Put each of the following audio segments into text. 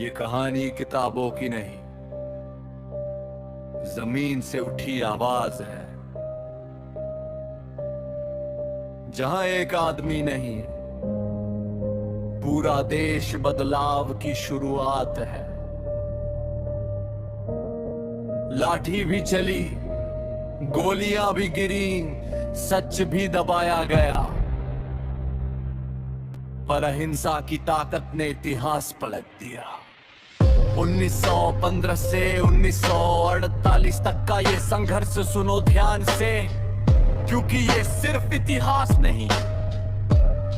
ये कहानी किताबों की नहीं, जमीन से उठी आवाज है। जहां एक आदमी नहीं, पूरा देश बदलाव की शुरुआत है। लाठी भी चली, गोलियां भी गिरी, सच भी दबाया गया, पर अहिंसा की ताकत ने इतिहास पलट दिया। 1915 से 1948 तक का ये संघर्ष सुनो ध्यान से, क्योंकि ये सिर्फ इतिहास नहीं,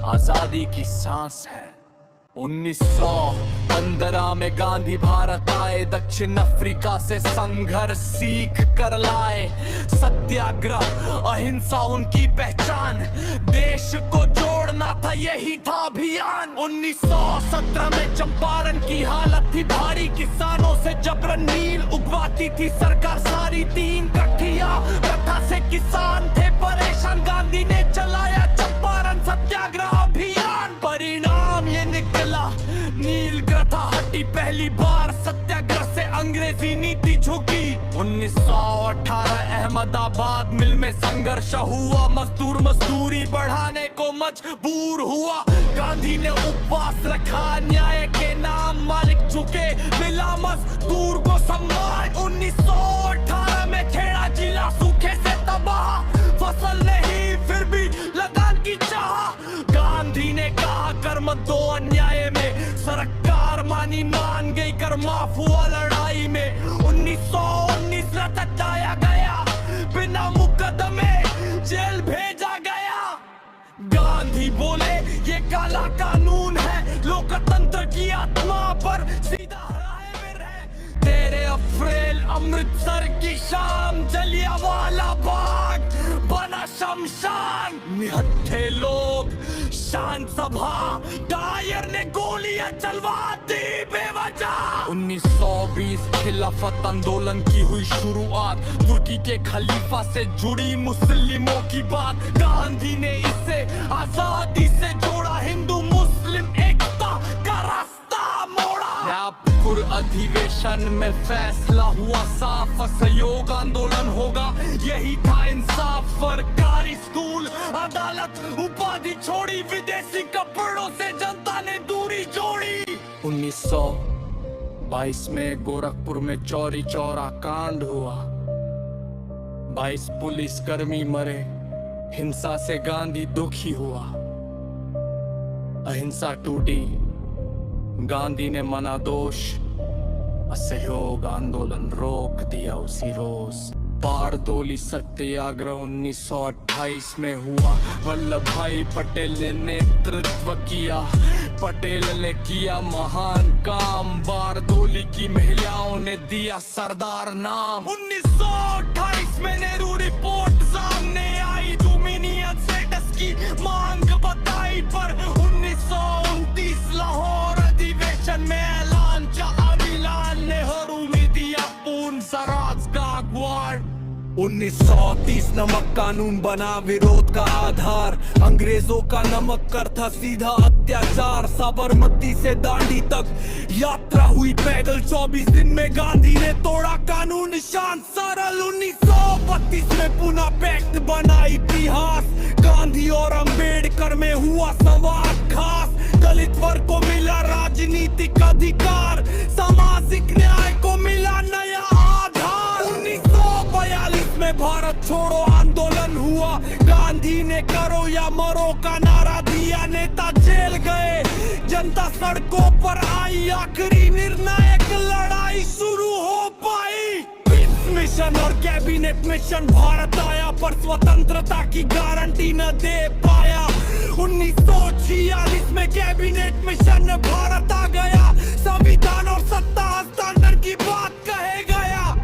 आजादी की सांस है। 1915 में गांधी भारत आए, दक्षिण अफ्रीका से संघर्ष सीख कर लाए। सत्याग्रह अहिंसा उनकी पहचान, देश को जोड़ना था यही था अभियान। 1917 में चंपारण की हालत थी भारी, किसानों से जबरन नील उगवाती थी सरकार सारी। 3 कठिया प्रथा से किसान थे परेशान, गांधी ने चलाया चंपारण सत्याग्रह अभियान। परिणाम ये निकला, नील प्रथा हटी पहली बार, सत्याग्रह से अंग्रेजी नीति झुकी। 1918 अहमदाबाद मिल में संघर्ष हुआ, मजदूर मजदूरी बढ़ाने को मजबूर हुआ। गांधी ने उपवास रखा, न्याय के नाम मालिक झुके, मिला मजदूर को सम्मान। 1918 में खेड़ा जिला सूखे से तबाह, फसल नहीं फिर भी लगान की चाह। गांधी ने कहा कर मत दो अन्याय में, सरकार मानी मान गई, कर माफ हुआ लड़ाई में। 1919 रचाया गया, बिना मुकदमे जेल भेजा गया। गांधी बोले ये काला कानून है, लोकतंत्र की आत्मा पर सीधा राय में रहे। 13 अप्रैल अमृतसर की शाम, जलियांवाला बाग बना शमशान। निहत्थे लोग, शांत सभा, डायर ने गोलियां चलवा दी बेवजह। 1920 खिलाफत आंदोलन की हुई शुरुआत, तुर्की के खलीफा से जुड़ी मुस्लिमों की बात। गांधी ने इसे आजादी से जोड़ा, हिंदू मुस्लिम एकता का रास्ता मोड़ा। रायपुर अधिवेशन में फैसला हुआ साफ, असहयोग आंदोलन होगा यही था इंसाफ। सरकारी स्कूल अदालत उपाधि छोड़ी, विदेशी कपड़ों से जनता ने दूरी जोड़ी। 1922 में गोरखपुर में चौरी चौरा कांड हुआ, 22 पुलिसकर्मी मरे, हिंसा से गांधी दुखी हुआ। अहिंसा टूटी, गांधी ने मना दोष, असहयोग आंदोलन रोक दिया उसी रोज। बारडोली सत्याग्रह 1928 में हुआ, वल्लभ भाई पटेल ने नेतृत्व किया। पटेल ने किया महान काम, बारडोली की महिलाओं ने दिया सरदार नाम। 1928 में नेहरू रिपोर्ट सामने आई, डोमिनियन स्टेटस की मांग बताई, पर 1929 लाहौर अधिवेशन में ऐलान, जवाहरलाल नेहरू ने दिया पूर्ण स्वराज का अखबार। 1930 नमक कानून बना विरोध का आधार, अंग्रेजों का नमक कर था सीधा अत्याचार। साबरमती से दांडी तक यात्रा हुई पैदल, 24 दिन में गांधी ने तोड़ा कानून निशान सरल। 1932 में पुनः पैक्ट बना इतिहास, गांधी और अंबेडकर में हुआ संवाद खास। दलित वर्ग को मिला राजनीतिक अधिकार, सामाजिक न्याय को मिला नया आधार। 1942 में भारत छोड़ो आंदोलन हुआ, गांधी ने करो या मरो का नारा दिया। नेता जेल गए, जनता सड़कों पर आई, आखिरी निर्णायक लड़ाई शुरू हो पाई। मिशन और कैबिनेट मिशन भारत आया, पर स्वतंत्रता की गारंटी न दे पाया। 1946 में कैबिनेट मिशन में भारत आ गया, संविधान और सत्ता हस्तांतरण की बात कहे गया।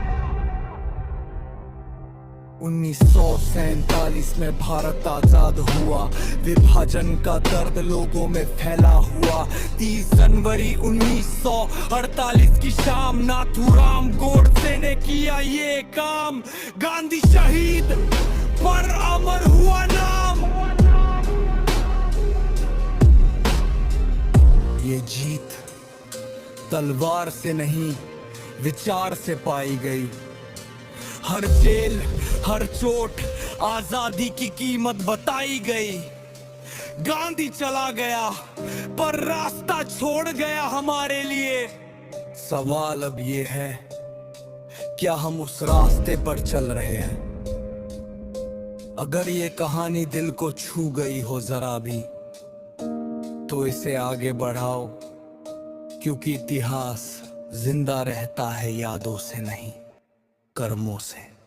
1947 में भारत आजाद हुआ, विभाजन का दर्द लोगों में फैला हुआ। 30 जनवरी 1948 की शाम, नाथूराम गोडसे ने किया ये काम। गांधी शहीद पर अमर हुआ नाम। ये जीत तलवार से नहीं विचार से पाई गई। हर जेल हर चोट आजादी की कीमत बताई गई। गांधी चला गया पर रास्ता छोड़ गया हमारे लिए। सवाल अब ये है, क्या हम उस रास्ते पर चल रहे हैं? अगर ये कहानी दिल को छू गई हो जरा भी, तो इसे आगे बढ़ाओ, क्योंकि इतिहास जिंदा रहता है यादों से नहीं, कर्मों से।